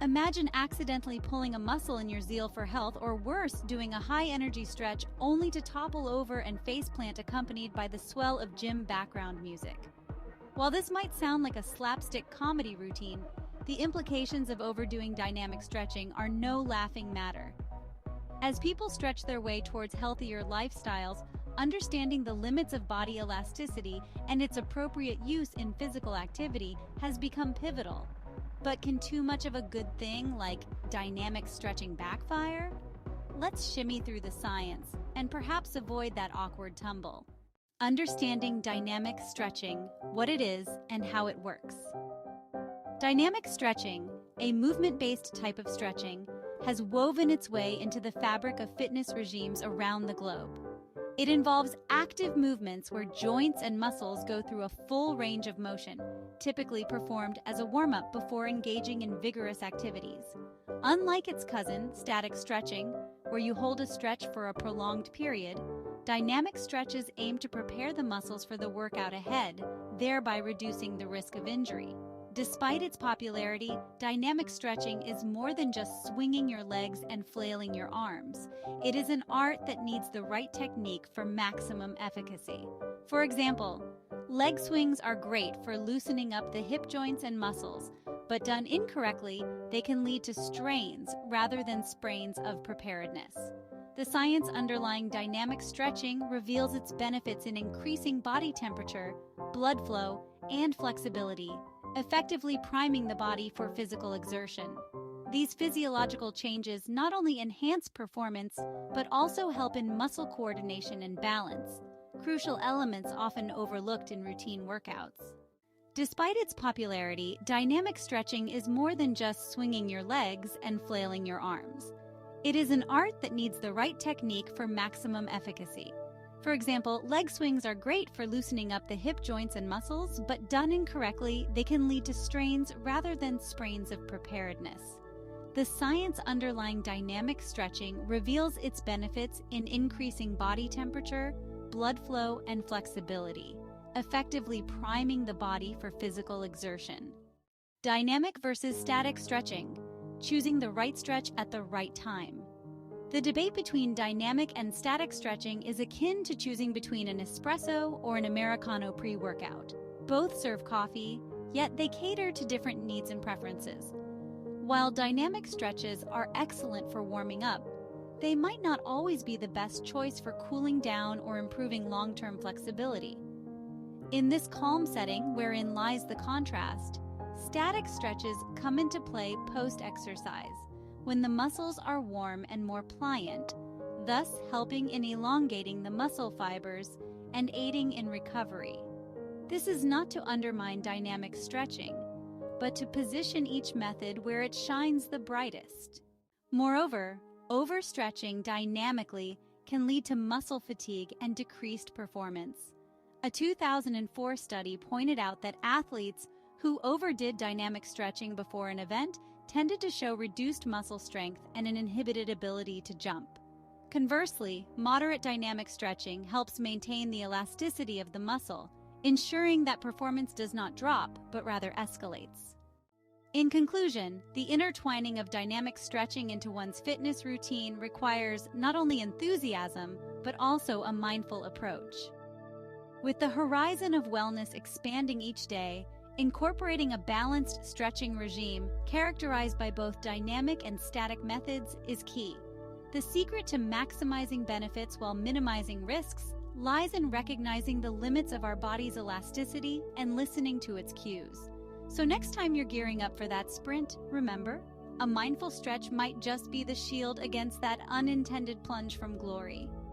Imagine accidentally pulling a muscle in your zeal for health, or worse, doing a high-energy stretch only to topple over and faceplant accompanied by the swell of gym background music. While this might sound like a slapstick comedy routine, the implications of overdoing dynamic stretching are no laughing matter. As people stretch their way towards healthier lifestyles, understanding the limits of body elasticity and its appropriate use in physical activity has become pivotal. But can too much of a good thing, like dynamic stretching, backfire? Let's shimmy through the science and perhaps avoid that awkward tumble. Understanding dynamic stretching, what it is and how it works. Dynamic stretching, a movement-based type of stretching, has woven its way into the fabric of fitness regimes around the globe. It involves active movements where joints and muscles go through a full range of motion, typically performed as a warm-up before engaging in vigorous activities. Unlike its cousin, static stretching, where you hold a stretch for a prolonged period, dynamic stretches aim to prepare the muscles for the workout ahead, thereby reducing the risk of injury. Despite its popularity, dynamic stretching is more than just swinging your legs and flailing your arms. It is an art that needs the right technique for maximum efficacy. For example, leg swings are great for loosening up the hip joints and muscles, but done incorrectly, they can lead to strains rather than sprains of preparedness. The science underlying dynamic stretching reveals its benefits in increasing body temperature, blood flow, and flexibility, effectively priming the body for physical exertion. These physiological changes not only enhance performance, but also help in muscle coordination and balance, crucial elements often overlooked in routine workouts. Despite its popularity, dynamic stretching is more than just swinging your legs and flailing your arms. It is an art that needs the right technique for maximum efficacy. For example, leg swings are great for loosening up the hip joints and muscles, but done incorrectly, they can lead to strains rather than sprains of preparedness. The science underlying dynamic stretching reveals its benefits in increasing body temperature, blood flow, and flexibility, effectively priming the body for physical exertion. Dynamic versus static stretching, choosing the right stretch at the right time. The debate between dynamic and static stretching is akin to choosing between an espresso or an Americano pre-workout. Both serve coffee, yet they cater to different needs and preferences. While dynamic stretches are excellent for warming up, they might not always be the best choice for cooling down or improving long-term flexibility. In this calm setting wherein lies the contrast, static stretches come into play post-exercise, when the muscles are warm and more pliant, thus helping in elongating the muscle fibers and aiding in recovery. This is not to undermine dynamic stretching, but to position each method where it shines the brightest. Moreover, overstretching dynamically can lead to muscle fatigue and decreased performance. A 2004 study pointed out that athletes who overdid dynamic stretching before an event tended to show reduced muscle strength and an inhibited ability to jump. Conversely, moderate dynamic stretching helps maintain the elasticity of the muscle, ensuring that performance does not drop, but rather escalates. In conclusion, the intertwining of dynamic stretching into one's fitness routine requires not only enthusiasm, but also a mindful approach. With the horizon of wellness expanding each day, incorporating a balanced stretching regime characterized by both dynamic and static methods is key. The secret to maximizing benefits while minimizing risks lies in recognizing the limits of our body's elasticity and listening to its cues. So next time you're gearing up for that sprint, remember, a mindful stretch might just be the shield against that unintended plunge from glory.